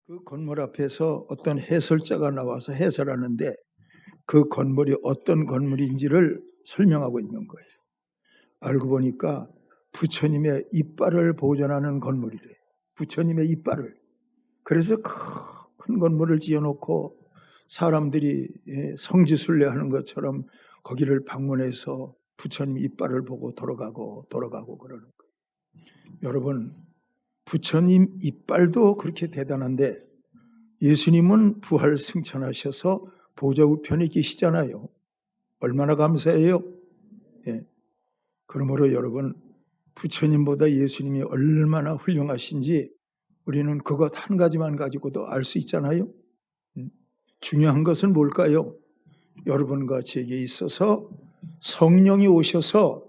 그 건물 앞에서 어떤 해설자가 나와서 해설하는데 그 건물이 어떤 건물인지를 설명하고 있는 거예요. 알고 보니까 부처님의 이빨을 보존하는 건물이래. 부처님의 이빨을. 그래서 큰 건물을 지어놓고 사람들이 성지순례하는 것처럼 거기를 방문해서 부처님 이빨을 보고 돌아가고 그러는 거예요. 여러분, 부처님 이빨도 그렇게 대단한데 예수님은 부활 승천하셔서 보좌 우편에 계시잖아요. 얼마나 감사해요. 예. 그러므로 여러분, 부처님보다 예수님이 얼마나 훌륭하신지 우리는 그것 한 가지만 가지고도 알 수 있잖아요. 중요한 것은 뭘까요? 여러분과 제게 있어서 성령이 오셔서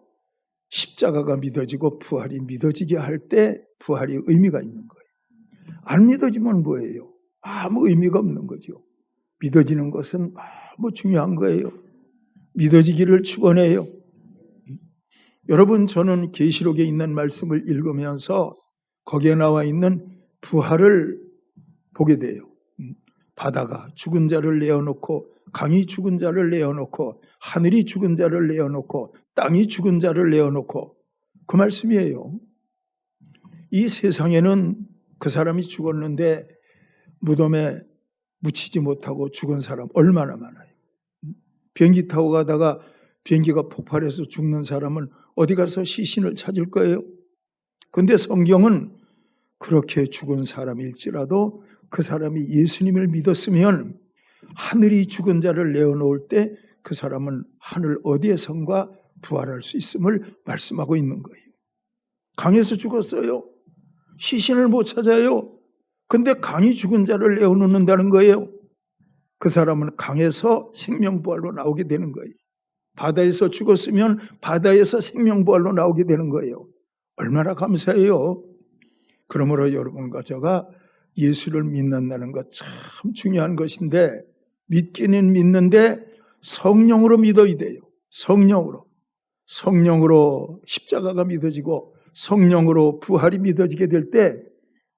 십자가가 믿어지고 부활이 믿어지게 할 때 부활이 의미가 있는 거예요. 안 믿어지면 뭐예요? 아무 의미가 없는 거죠. 믿어지는 것은 너무 중요한 거예요. 믿어지기를 축원해요. 여러분, 저는 계시록에 있는 말씀을 읽으면서 거기에 나와 있는 부활을 보게 돼요. 바다가 죽은 자를 내어놓고 강이 죽은 자를 내어놓고 하늘이 죽은 자를 내어놓고 땅이 죽은 자를 내어놓고 그 말씀이에요. 이 세상에는 그 사람이 죽었는데 무덤에 묻히지 못하고 죽은 사람 얼마나 많아요. 비행기 타고 가다가 비행기가 폭발해서 죽는 사람은 어디 가서 시신을 찾을 거예요. 그런데 성경은 그렇게 죽은 사람일지라도 그 사람이 예수님을 믿었으면 하늘이 죽은 자를 내어놓을 때 그 사람은 하늘 어디에선가 부활할 수 있음을 말씀하고 있는 거예요. 강에서 죽었어요. 시신을 못 찾아요. 근데 강이 죽은 자를 내어놓는다는 거예요. 그 사람은 강에서 생명부활로 나오게 되는 거예요. 바다에서 죽었으면 바다에서 생명부활로 나오게 되는 거예요. 얼마나 감사해요. 그러므로 여러분과 제가 예수를 믿는다는 것 참 중요한 것인데 믿기는 믿는데 성령으로 믿어야 돼요. 성령으로 십자가가 믿어지고 성령으로 부활이 믿어지게 될 때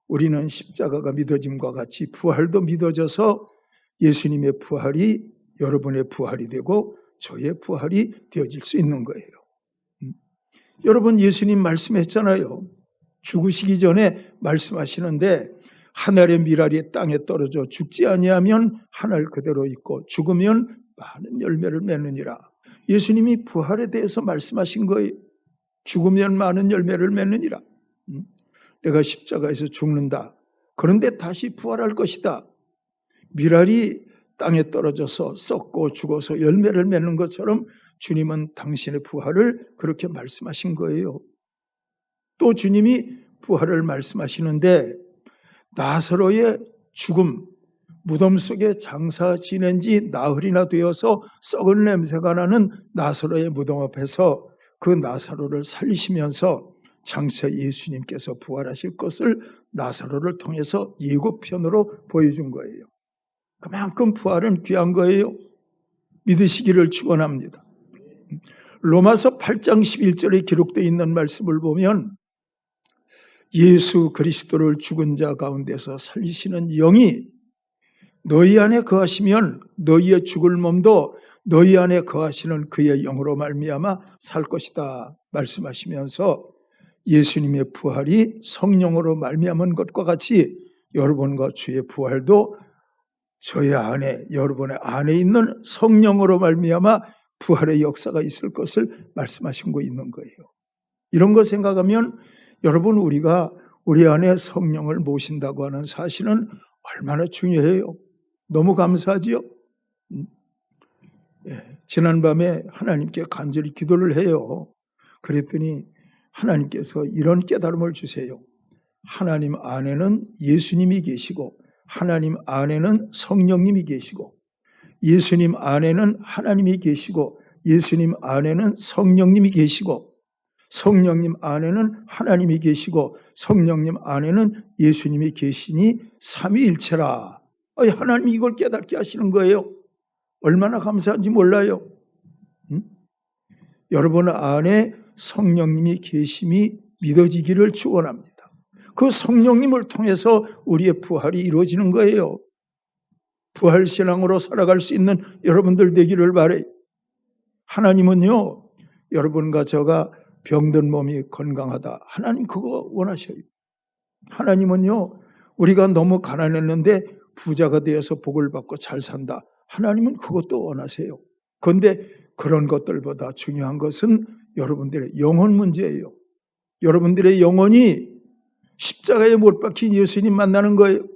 우리는 십자가가 믿어짐과 같이 부활도 믿어져서 예수님의 부활이 여러분의 부활이 되고 저의 부활이 되어질 수 있는 거예요. 여러분, 예수님 말씀했잖아요. 죽으시기 전에 말씀하시는데 하늘의 미랄이 땅에 떨어져 죽지 아니하면 하늘 그대로 있고 죽으면 많은 열매를 맺느니라. 예수님이 부활에 대해서 말씀하신 거예요. 죽으면 많은 열매를 맺느니라. 내가 십자가에서 죽는다. 그런데 다시 부활할 것이다. 미랄이 땅에 떨어져서 썩고 죽어서 열매를 맺는 것처럼 주님은 당신의 부활을 그렇게 말씀하신 거예요. 또 주님이 부활을 말씀하시는데 나사로의 죽음, 무덤 속에 장사 지낸 지 나흘이나 되어서 썩은 냄새가 나는 나사로의 무덤 앞에서 그 나사로를 살리시면서 장차 예수님께서 부활하실 것을 나사로를 통해서 예고편으로 보여준 거예요. 그만큼 부활은 귀한 거예요. 믿으시기를 축원합니다. 로마서 8장 11절에 기록되어 있는 말씀을 보면 예수 그리스도를 죽은 자 가운데서 살리시는 영이 너희 안에 거하시면 너희의 죽을 몸도 너희 안에 거하시는 그의 영으로 말미암아 살 것이다 말씀하시면서 예수님의 부활이 성령으로 말미암은 것과 같이 여러분과 주의 부활도 저희 안에 여러분의 안에 있는 성령으로 말미암아 부활의 역사가 있을 것을 말씀하신 거 있는 거예요. 이런 거 생각하면 여러분, 우리가 우리 안에 성령을 모신다고 하는 사실은 얼마나 중요해요. 너무 감사하지요. 지난밤에 하나님께 간절히 기도를 해요. 그랬더니 하나님께서 이런 깨달음을 주세요. 하나님 안에는 예수님이 계시고 하나님 안에는 성령님이 계시고 예수님 안에는 하나님이 계시고 예수님 안에는 성령님이 계시고 성령님 안에는 하나님이 계시고 성령님 안에는 예수님이 계시니 삼위일체라. 하나님이 이걸 깨닫게 하시는 거예요. 얼마나 감사한지 몰라요. 여러분 안에 성령님이 계심이 믿어지기를 축원합니다. 그 성령님을 통해서 우리의 부활이 이루어지는 거예요. 부활신앙으로 살아갈 수 있는 여러분들 되기를 바라요. 하나님은요, 여러분과 저가 병든 몸이 건강하다. 하나님 그거 원하셔요. 하나님은요, 우리가 너무 가난했는데 부자가 되어서 복을 받고 잘 산다. 하나님은 그것도 원하세요. 그런데 그런 것들보다 중요한 것은 여러분들의 영혼 문제예요. 여러분들의 영혼이 십자가에 못 박힌 예수님 만나는 거예요.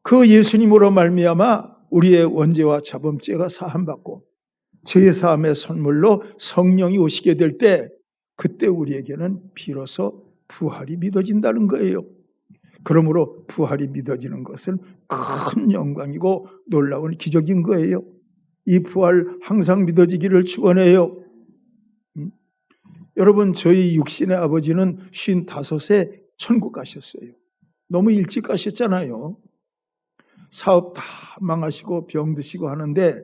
그 예수님으로 말미암아 우리의 원죄와 자범죄가 사함받고 죄 사함의 선물로 성령이 오시게 될 때 그때 우리에게는 비로소 부활이 믿어진다는 거예요. 그러므로 부활이 믿어지는 것은 큰 영광이고 놀라운 기적인 거예요. 이 부활 항상 믿어지기를 축원해요. 여러분, 저희 육신의 아버지는 55세 천국 가셨어요. 너무 일찍 가셨잖아요. 사업 다 망하시고 병 드시고 하는데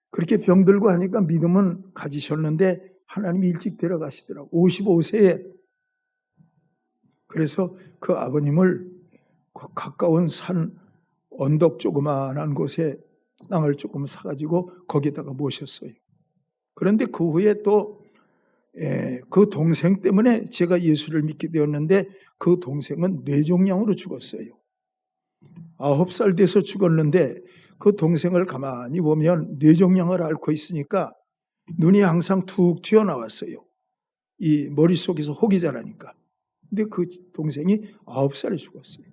그렇게 병들고 하니까 믿음은 가지셨는데 하나님이 일찍 데려가시더라고요. 55세에. 그래서 그 아버님을 가까운 산 언덕 조그마한 곳에 땅을 조금 사가지고 거기다가 모셨어요. 그런데 그 후에 또 그 동생 때문에 제가 예수를 믿게 되었는데 그 동생은 뇌종양으로 죽었어요. 9살 돼서 죽었는데 그 동생을 가만히 보면 뇌종양을 앓고 있으니까 눈이 항상 툭 튀어나왔어요. 이 머릿속에서 혹이 자라니까. 근데 그 동생이 9살에 죽었어요.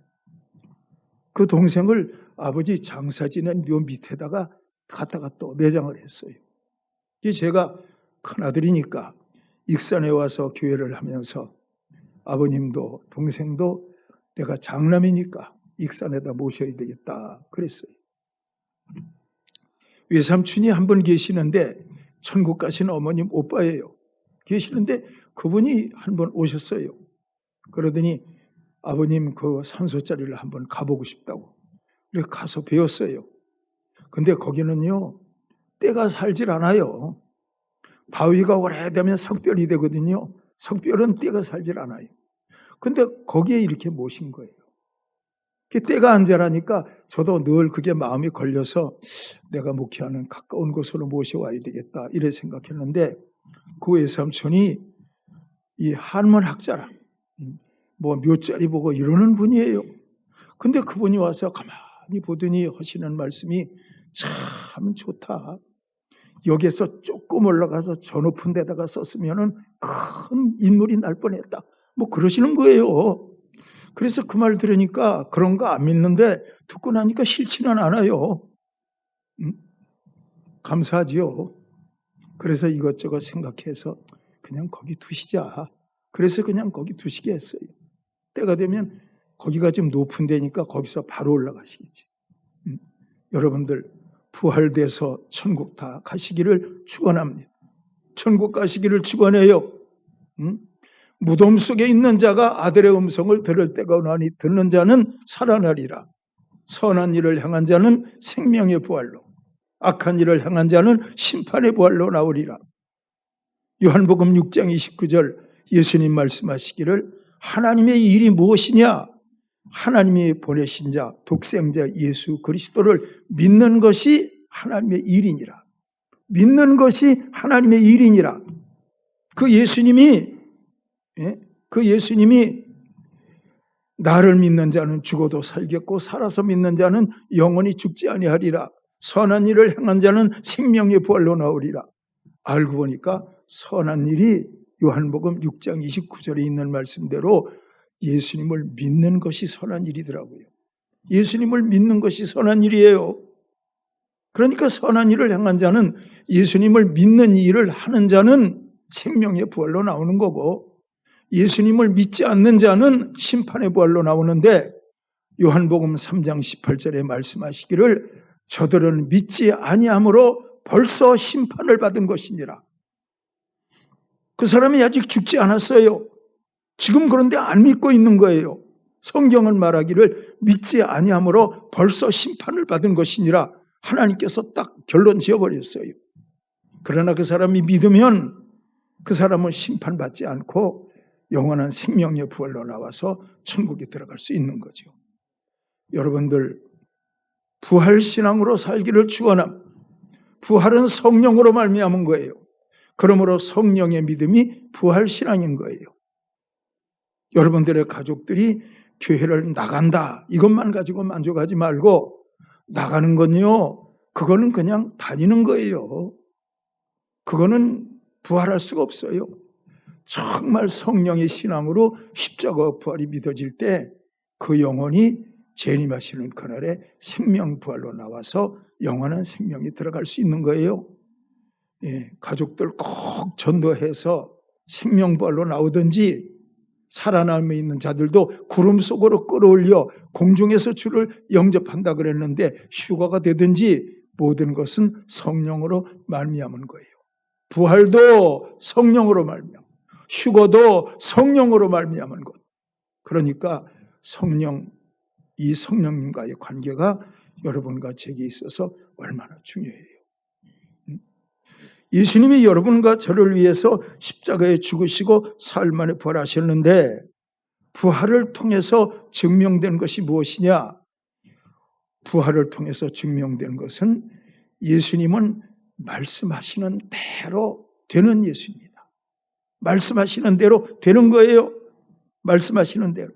그 동생을 아버지 장사 지낸 묘 밑에다가 갖다가 또 매장을 했어요. 제가 큰아들이니까 익산에 와서 교회를 하면서 아버님도 동생도 내가 장남이니까 익산에다 모셔야 되겠다 그랬어요. 외삼촌이 한 분 계시는데 천국 가신 어머님 오빠예요. 계시는데 그분이 한 번 오셨어요. 그러더니 아버님 그 산소자리를 한번 가보고 싶다고. 그래서 가서 배웠어요. 근데 거기는요 때가 살질 않아요. 바위가 오래되면 석별이 되거든요. 석별은 때가 살질 않아요. 근데 거기에 이렇게 모신 거예요. 때가 안 자라니까 저도 늘 그게 마음이 걸려서 내가 목회하는 가까운 곳으로 모셔와야 되겠다 이래 생각했는데 그 외삼촌이 이 한문학자라 뭐 묘자리 보고 이러는 분이에요. 근데 그분이 와서 가만히 보더니 하시는 말씀이 참 좋다. 여기에서 조금 올라가서 저 높은 데다가 썼으면은 큰 인물이 날 뻔했다. 뭐 그러시는 거예요. 그래서 그 말 들으니까 그런 거 안 믿는데 듣고 나니까 싫지는 않아요. 감사하지요. 그래서 이것저것 생각해서 그냥 거기 두시자. 그래서 그냥 거기 두시게 했어요. 때가 되면 거기가 좀 높은 데니까 거기서 바로 올라가시겠지. 여러분들 부활돼서 천국 다 가시기를 축원합니다. 천국 가시기를 축원해요. 무덤 속에 있는 자가 아들의 음성을 들을 때가 오나니 듣는 자는 살아나리라. 선한 일을 향한 자는 생명의 부활로, 악한 일을 향한 자는 심판의 부활로 나오리라. 요한복음 6장 29절 예수님 말씀하시기를 하나님의 일이 무엇이냐? 하나님이 보내신 자, 독생자 예수 그리스도를 믿는 것이 하나님의 일이니라. 믿는 것이 하나님의 일이니라. 그 예수님이 나를 믿는 자는 죽어도 살겠고 살아서 믿는 자는 영원히 죽지 아니하리라. 선한 일을 행한 자는 생명의 부활로 나오리라. 알고 보니까 선한 일이 요한복음 6장 29절에 있는 말씀대로 예수님을 믿는 것이 선한 일이더라고요. 예수님을 믿는 것이 선한 일이에요. 그러니까 선한 일을 행한 자는 예수님을 믿는 일을 하는 자는 생명의 부활로 나오는 거고 예수님을 믿지 않는 자는 심판의 부활로 나오는데 요한복음 3장 18절에 말씀하시기를 저들은 믿지 아니함으로 벌써 심판을 받은 것이니라. 그 사람이 아직 죽지 않았어요. 지금 그런데 안 믿고 있는 거예요. 성경은 말하기를 믿지 아니함으로 벌써 심판을 받은 것이니라. 하나님께서 딱 결론 지어버렸어요. 그러나 그 사람이 믿으면 그 사람은 심판받지 않고 영원한 생명의 부활로 나와서 천국에 들어갈 수 있는 거죠. 여러분들 부활신앙으로 살기를 축원합니다. 부활은 성령으로 말미암은 거예요. 그러므로 성령의 믿음이 부활신앙인 거예요. 여러분들의 가족들이 교회를 나간다 이것만 가지고 만족하지 말고 나가는 건요, 그거는 그냥 다니는 거예요. 그거는 부활할 수가 없어요. 정말 성령의 신앙으로 십자가와 부활이 믿어질 때 그 영혼이 재림하시는 그날에 생명 부활로 나와서 영원한 생명이 들어갈 수 있는 거예요. 예, 가족들 꼭 전도해서 생명 부활로 나오든지 살아남아 있는 자들도 구름 속으로 끌어올려 공중에서 주를 영접한다 그랬는데 휴가가 되든지 모든 것은 성령으로 말미암은 거예요. 부활도 성령으로 말미암, 휴거도 성령으로 말미암은 것. 그러니까 이 성령님과의 관계가 여러분과 제게 있어서 얼마나 중요해요. 예수님이 여러분과 저를 위해서 십자가에 죽으시고 사흘 만에 부활하셨는데 부활을 통해서 증명된 것이 무엇이냐? 부활을 통해서 증명된 것은 예수님은 말씀하시는 대로 되는 예수입니다. 말씀하시는 대로 되는 거예요. 말씀하시는 대로.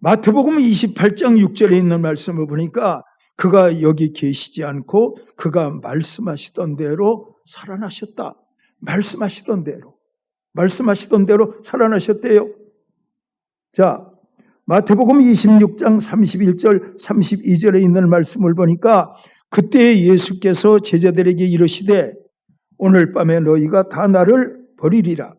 마태복음 28장 6절에 있는 말씀을 보니까 그가 여기 계시지 않고 그가 말씀하시던 대로 살아나셨다. 말씀하시던 대로 살아나셨대요. 자, 마태복음 26장 31절 32절에 있는 말씀을 보니까 그때 예수께서 제자들에게 이르시되 오늘 밤에 너희가 다 나를 버리리라.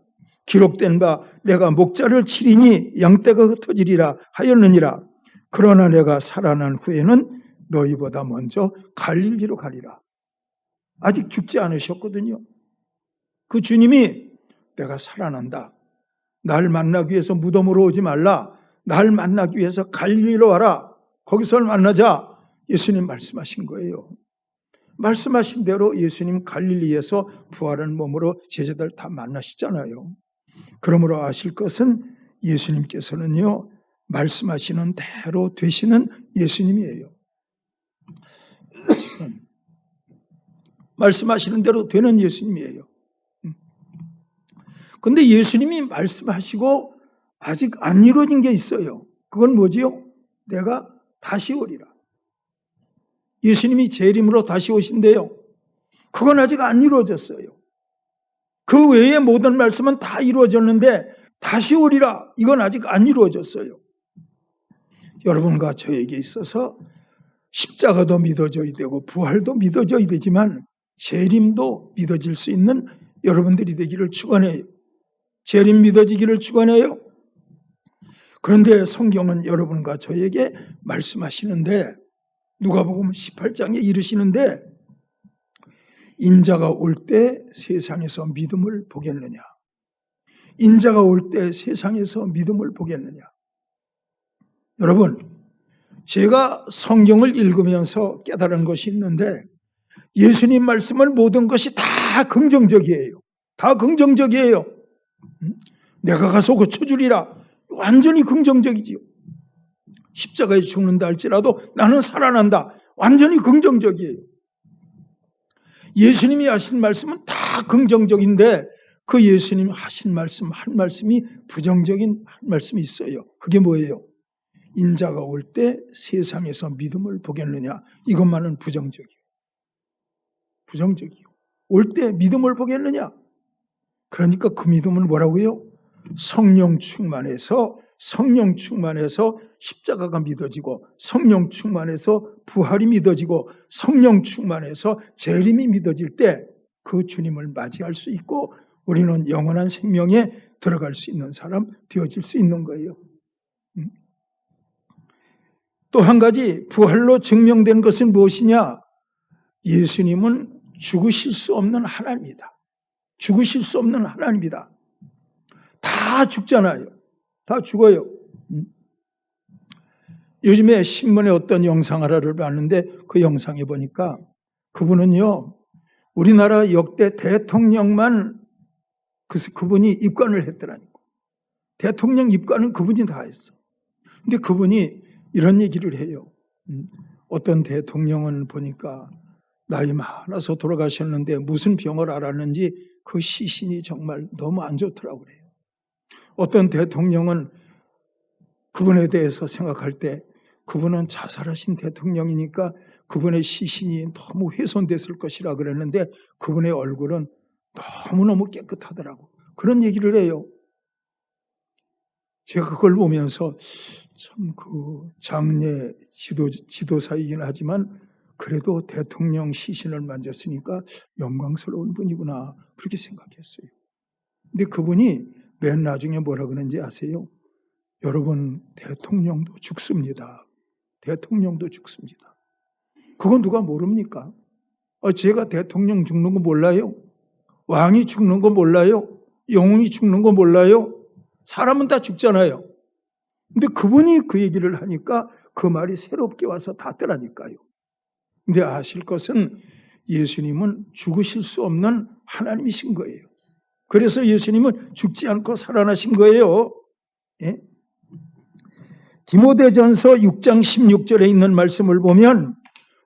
기록된 바 내가 목자를 치리니 양떼가 흩어지리라 하였느니라. 그러나 내가 살아난 후에는 너희보다 먼저 갈릴리로 가리라. 아직 죽지 않으셨거든요. 그 주님이 내가 살아난다. 날 만나기 위해서 무덤으로 오지 말라. 날 만나기 위해서 갈릴리로 와라. 거기서 만나자. 예수님 말씀하신 거예요. 말씀하신 대로 예수님 갈릴리에서 부활한 몸으로 제자들 다 만나시잖아요. 그러므로 아실 것은 예수님께서는요, 말씀하시는 대로 되시는 예수님이에요. 말씀하시는 대로 되는 예수님이에요. 그런데 예수님이 말씀하시고 아직 안 이루어진 게 있어요. 그건 뭐지요? 내가 다시 오리라. 예수님이 재림으로 다시 오신대요. 그건 아직 안 이루어졌어요. 그 외의 모든 말씀은 다 이루어졌는데 다시 오리라. 이건 아직 안 이루어졌어요. 여러분과 저에게 있어서 십자가도 믿어져야 되고 부활도 믿어져야 되지만 재림도 믿어질 수 있는 여러분들이 되기를 축원해요. 재림 믿어지기를 축원해요. 그런데 성경은 여러분과 저에게 말씀하시는데 누가복음 18장에 이르시는데 인자가 올 때 세상에서 믿음을 보겠느냐. 인자가 올 때 세상에서 믿음을 보겠느냐. 여러분, 제가 성경을 읽으면서 깨달은 것이 있는데 예수님 말씀은 모든 것이 다 긍정적이에요. 다 긍정적이에요. 내가 가서 고쳐주리라. 완전히 긍정적이지요. 십자가에 죽는다 할지라도 나는 살아난다. 완전히 긍정적이에요. 예수님이 하신 말씀은 다 긍정적인데 그 예수님 하신 말씀 한 말씀이 부정적인 한 말씀이 있어요. 그게 뭐예요? 인자가 올 때 세상에서 믿음을 보겠느냐. 이것만은 부정적이에요. 부정적이요. 올 때 믿음을 보겠느냐. 그러니까 그 믿음은 뭐라고요? 성령 충만해서 십자가가 믿어지고 성령 충만해서 부활이 믿어지고 성령 충만해서 재림이 믿어질 때 그 주님을 맞이할 수 있고 우리는 영원한 생명에 들어갈 수 있는 사람 되어질 수 있는 거예요. 또 한 가지 부활로 증명된 것은 무엇이냐? 예수님은 죽으실 수 없는 하나님이다. 죽으실 수 없는 하나님이다. 다 죽잖아요. 다 죽어요. 요즘에 신문에 어떤 영상 하나를 봤는데 그 영상에 보니까 그분은요, 우리나라 역대 대통령만 그래서 그분이 입관을 했더라니까. 대통령 입관은 그분이 다 했어. 근데 그분이 이런 얘기를 해요. 어떤 대통령은 보니까 나이 많아서 돌아가셨는데 무슨 병을 앓았는지 그 시신이 정말 너무 안 좋더라고 그래요. 어떤 대통령은 그분에 대해서 생각할 때 그분은 자살하신 대통령이니까 그분의 시신이 너무 훼손됐을 것이라 그랬는데 그분의 얼굴은 너무너무 깨끗하더라고. 그런 얘기를 해요. 제가 그걸 보면서 참 그 장례 지도사이긴 하지만 그래도 대통령 시신을 만졌으니까 영광스러운 분이구나 그렇게 생각했어요. 근데 그분이 맨 나중에 뭐라 그러는지 아세요? 여러분 대통령도 죽습니다. 대통령도 죽습니다. 그건 누가 모릅니까? 제가 대통령 죽는 거 몰라요? 왕이 죽는 거 몰라요? 영웅이 죽는 거 몰라요? 사람은 다 죽잖아요. 근데 그분이 그 얘기를 하니까 그 말이 새롭게 와서 닿더라니까요. 근데 아실 것은 예수님은 죽으실 수 없는 하나님이신 거예요. 그래서 예수님은 죽지 않고 살아나신 거예요. 예? 디모데전서 6장 16절에 있는 말씀을 보면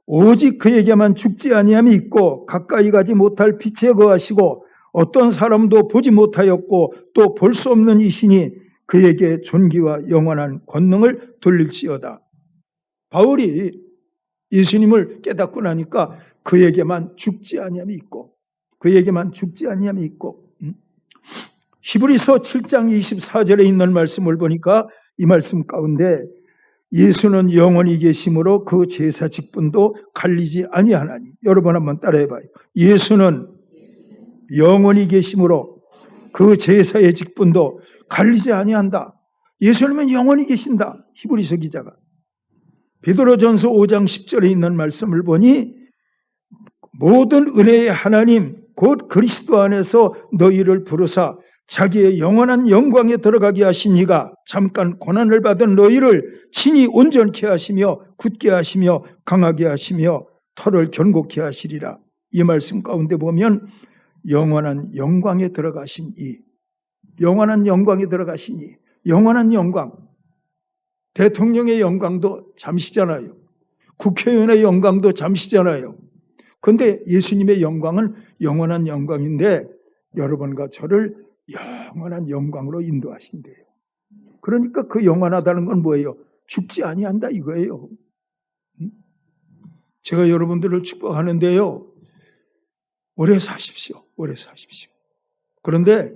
오직 그에게만 죽지 아니함이 있고 가까이 가지 못할 빛에 거하시고 어떤 사람도 보지 못하였고 또 볼 수 없는 이시니 그에게 존귀와 영원한 권능을 돌릴지어다. 바울이 예수님을 깨닫고 나니까 그에게만 죽지 아니함이 있고 그에게만 죽지 아니함이 있고 히브리서 7장 24절에 있는 말씀을 보니까 이 말씀 가운데 예수는 영원히 계심으로 그 제사 직분도 갈리지 아니하나니. 여러분 한번 따라해봐요. 예수는 영원히 계심으로 그 제사의 직분도 갈리지 아니한다. 예수님은 영원히 계신다. 히브리서 기자가. 베드로전서 5장 10절에 있는 말씀을 보니 모든 은혜의 하나님 곧 그리스도 안에서 너희를 부르사 자기의 영원한 영광에 들어가게 하신 이가 잠깐 고난을 받은 너희를 친히 온전케 하시며 굳게 하시며 강하게 하시며 털을 견고케 하시리라. 이 말씀 가운데 보면 영원한 영광에 들어가신 이, 영원한 영광에 들어가신 이, 영원한 영광. 대통령의 영광도 잠시잖아요. 국회의원의 영광도 잠시잖아요. 그런데 예수님의 영광은 영원한 영광인데 여러분과 저를 영원한 영광으로 인도하신대요. 그러니까 그 영원하다는 건 뭐예요? 죽지 아니한다 이거예요. 제가 여러분들을 축복하는데요. 오래 사십시오. 오래 사십시오. 그런데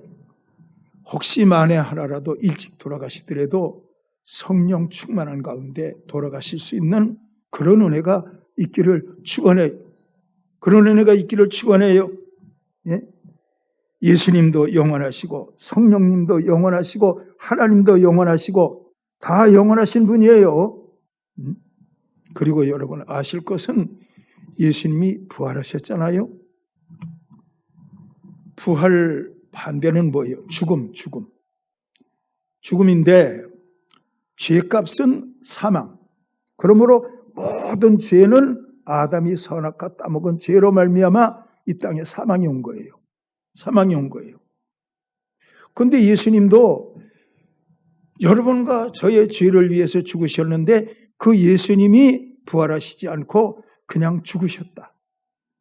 혹시 만에 하나라도 일찍 돌아가시더라도 성령 충만한 가운데 돌아가실 수 있는 그런 은혜가 있기를 축원해요. 그런 은혜가 있기를 축원해요. 예? 예수님도 영원하시고 성령님도 영원하시고 하나님도 영원하시고 다 영원하신 분이에요. 그리고 여러분 아실 것은 예수님이 부활하셨잖아요. 부활 반대는 뭐예요? 죽음인데 죄값은 사망. 그러므로 모든 죄는 아담이 선악과 따먹은 죄로 말미암아 이 땅에 사망이 온 거예요. 사망이 온 거예요. 그런데 예수님도 여러분과 저의 죄를 위해서 죽으셨는데 그 예수님이 부활하시지 않고 그냥 죽으셨다.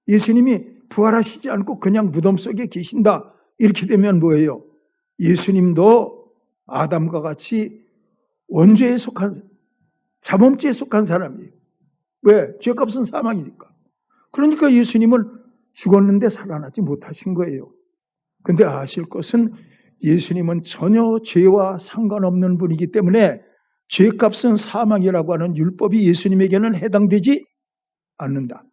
예수님이 부활하시지 않고 그냥 무덤 속에 계신다. 이렇게 되면 뭐예요? 예수님도 아담과 같이 원죄에 속한, 자범죄에 속한 사람이에요. 왜? 죄값은 사망이니까. 그러니까 예수님은 죽었는데 살아나지 못하신 거예요. 근데 아실 것은 예수님은 전혀 죄와 상관없는 분이기 때문에 죄값은 사망이라고 하는 율법이 예수님에게는 해당되지 않는다.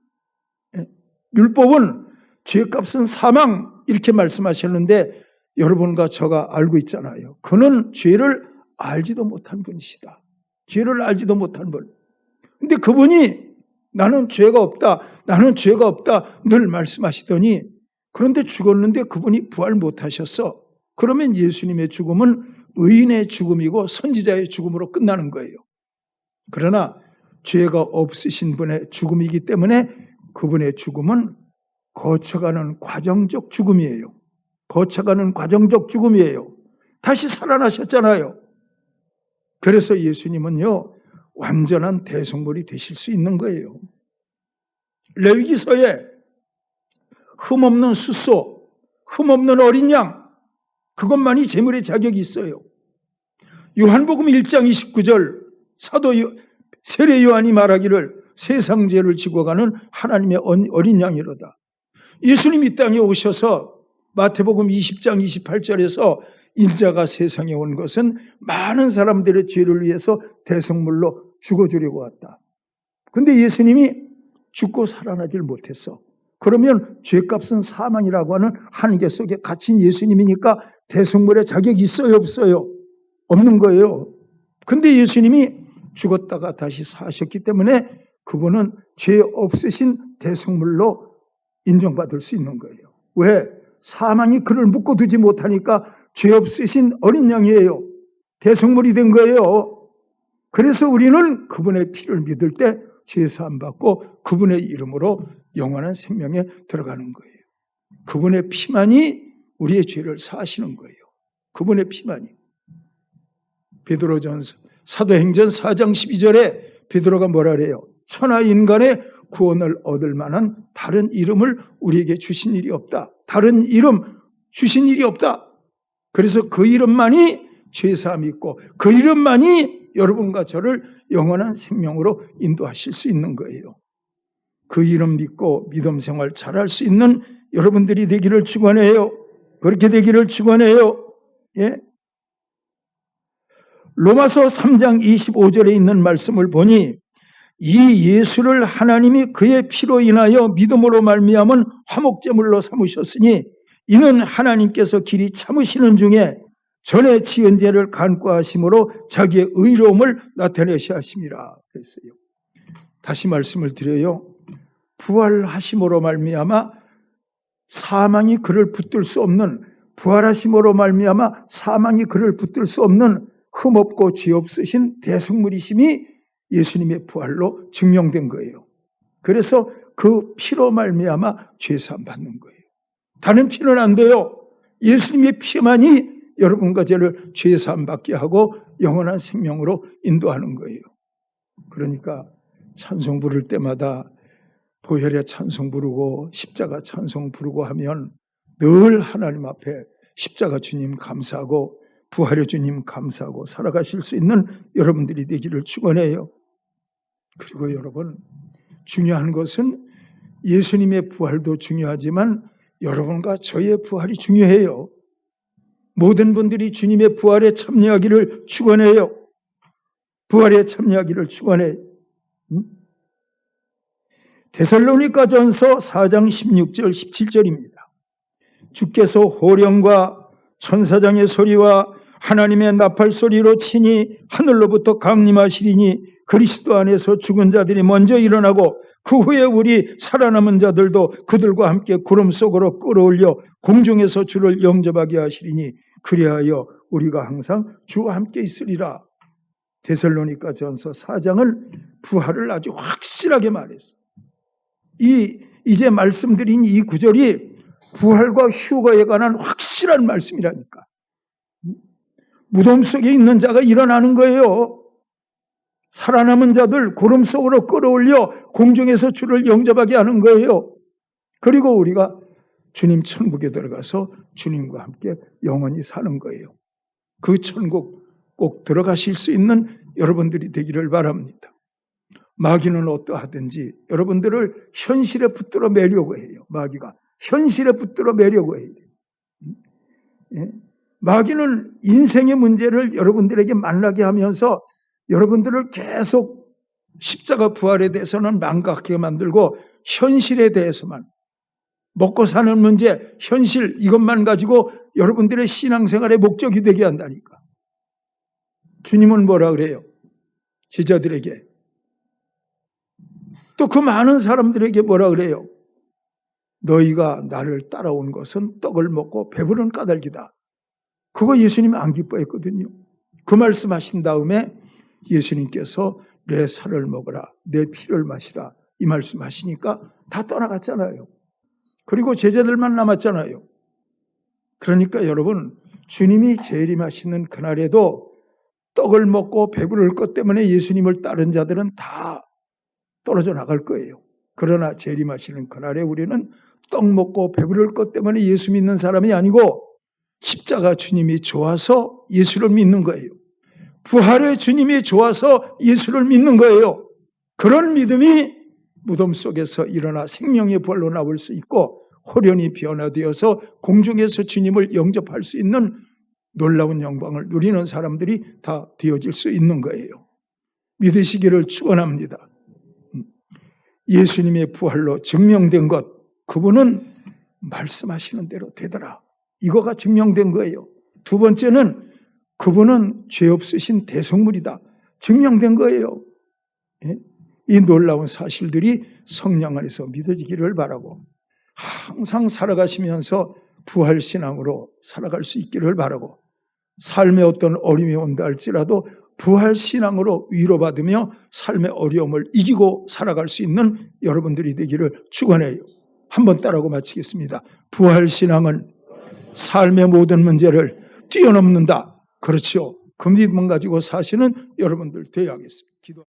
율법은 죄값은 사망 이렇게 말씀하셨는데 여러분과 저가 알고 있잖아요. 그는 죄를 알지도 못한 분이시다. 죄를 알지도 못한 분. 근데 그분이 나는 죄가 없다. 나는 죄가 없다. 늘 말씀하시더니 그런데 죽었는데 그분이 부활 못하셨어. 그러면 예수님의 죽음은 의인의 죽음이고 선지자의 죽음으로 끝나는 거예요. 그러나 죄가 없으신 분의 죽음이기 때문에 그분의 죽음은 거쳐가는 과정적 죽음이에요. 거쳐가는 과정적 죽음이에요. 다시 살아나셨잖아요. 그래서 예수님은요, 완전한 대속물이 되실 수 있는 거예요. 레위기서에 흠없는 숫소, 흠없는 어린 양, 그것만이 제물의 자격이 있어요. 요한복음 1장 29절 세례 요한이 말하기를 세상 죄를 지고 가는 하나님의 어린 양이로다. 예수님 이 땅에 오셔서 마태복음 20장 28절에서 인자가 세상에 온 것은 많은 사람들의 죄를 위해서 대속물로 죽어주려고 왔다. 근데 예수님이 죽고 살아나질 못했어. 그러면 죄값은 사망이라고 하는 한계 속에 갇힌 예수님이니까 대속물의 자격이 있어요, 없어요? 없는 거예요. 근데 예수님이 죽었다가 다시 사셨기 때문에 그분은 죄 없으신 대속물로 인정받을 수 있는 거예요. 왜? 사망이 그를 묶어두지 못하니까 죄 없으신 어린 양이에요. 대속물이 된 거예요. 그래서 우리는 그분의 피를 믿을 때 죄사함 받고 그분의 이름으로 영원한 생명에 들어가는 거예요. 그분의 피만이 우리의 죄를 사하시는 거예요. 그분의 피만이. 베드로전서 사도행전 4장 12절에 베드로가 뭐라 그래요? 천하 인간의 구원을 얻을 만한 다른 이름을 우리에게 주신 일이 없다. 다른 이름 주신 일이 없다. 그래서 그 이름만이 죄사함이 있고 그 이름만이 여러분과 저를 영원한 생명으로 인도하실 수 있는 거예요. 그 이름 믿고 믿음 생활 잘할 수 있는 여러분들이 되기를 축원해요. 그렇게 되기를 축원해요. 예? 로마서 3장 25절에 있는 말씀을 보니 이 예수를 하나님이 그의 피로 인하여 믿음으로 말미암은 화목제물로 삼으셨으니 이는 하나님께서 길이 참으시는 중에 전에 지은 죄를 간과하심으로 자기의 의로움을 나타내셔 하심이라 그랬어요. 다시 말씀을 드려요. 부활하심으로 말미암아 사망이 그를 붙들 수 없는, 부활하심으로 말미암아 사망이 그를 붙들 수 없는 흠없고 죄 없으신 대속물이심이 예수님의 부활로 증명된 거예요. 그래서 그 피로 말미암아 죄사함 받는 거예요. 다른 피는 안 돼요. 예수님의 피만이 여러분과 저를 죄사함 받게 하고 영원한 생명으로 인도하는 거예요. 그러니까 찬송 부를 때마다 보혈의 찬송 부르고 십자가 찬송 부르고 하면 늘 하나님 앞에 십자가 주님 감사하고 부활의 주님 감사하고 살아가실 수 있는 여러분들이 되기를 축원해요. 그리고 여러분, 중요한 것은 예수님의 부활도 중요하지만 여러분과 저의 부활이 중요해요. 모든 분들이 주님의 부활에 참여하기를 축원해요. 부활에 참여하기를 축원해요. 데살로니가전서 4장 16절 17절입니다. 주께서 호령과 천사장의 소리와 하나님의 나팔 소리로 치니 하늘로부터 강림하시리니 그리스도 안에서 죽은 자들이 먼저 일어나고 그 후에 우리 살아남은 자들도 그들과 함께 구름 속으로 끌어올려 공중에서 주를 영접하게 하시리니 그리하여 우리가 항상 주와 함께 있으리라. 데살로니가전서 4장은 부활을 아주 확실하게 말했어요. 이제 말씀드린 이 구절이 부활과 휴거에 관한 확실한 말씀이라니까. 무덤 속에 있는 자가 일어나는 거예요. 살아남은 자들 구름 속으로 끌어올려 공중에서 주를 영접하게 하는 거예요. 그리고 우리가 주님 천국에 들어가서 주님과 함께 영원히 사는 거예요. 그 천국 꼭 들어가실 수 있는 여러분들이 되기를 바랍니다. 마귀는 어떠하든지 여러분들을 현실에 붙들어 매려고 해요. 마귀가 현실에 붙들어 매려고 해요. 마귀는 인생의 문제를 여러분들에게 만나게 하면서 여러분들을 계속 십자가 부활에 대해서는 망각하게 만들고 현실에 대해서만, 먹고 사는 문제, 현실 이것만 가지고 여러분들의 신앙생활의 목적이 되게 한다니까. 주님은 뭐라 그래요? 제자들에게, 또 그 많은 사람들에게 뭐라 그래요? 너희가 나를 따라온 것은 떡을 먹고 배부른 까닭이다. 그거 예수님이 안 기뻐했거든요. 그 말씀하신 다음에 예수님께서 내 살을 먹으라, 내 피를 마시라 이 말씀하시니까 다 떠나갔잖아요. 그리고 제자들만 남았잖아요. 그러니까 여러분, 주님이 재림하시는 그날에도 떡을 먹고 배부를 것 때문에 예수님을 따른 자들은 다 떨어져 나갈 거예요. 그러나 재림하시는 그날에 우리는 떡 먹고 배부를 것 때문에 예수 믿는 사람이 아니고 십자가 주님이 좋아서 예수를 믿는 거예요. 부활의 주님이 좋아서 예수를 믿는 거예요. 그런 믿음이 무덤 속에서 일어나 생명의 부활로 나올 수 있고 호련히 변화되어서 공중에서 주님을 영접할 수 있는 놀라운 영광을 누리는 사람들이 다 되어질 수 있는 거예요. 믿으시기를 축원합니다. 예수님의 부활로 증명된 것, 그분은 말씀하시는 대로 되더라. 이거가 증명된 거예요. 두 번째는 그분은 죄 없으신 대속물이다. 증명된 거예요. 이 놀라운 사실들이 성령 안에서 믿어지기를 바라고 항상 살아가시면서 부활신앙으로 살아갈 수 있기를 바라고 삶에 어떤 어려움이 온다 할지라도 부활신앙으로 위로받으며 삶의 어려움을 이기고 살아갈 수 있는 여러분들이 되기를 축원해요. 한번 따라하고 마치겠습니다. 부활신앙은 삶의 모든 문제를 뛰어넘는다. 그렇죠. 그 믿음 가지고 사시는 여러분들 되어야겠습니다.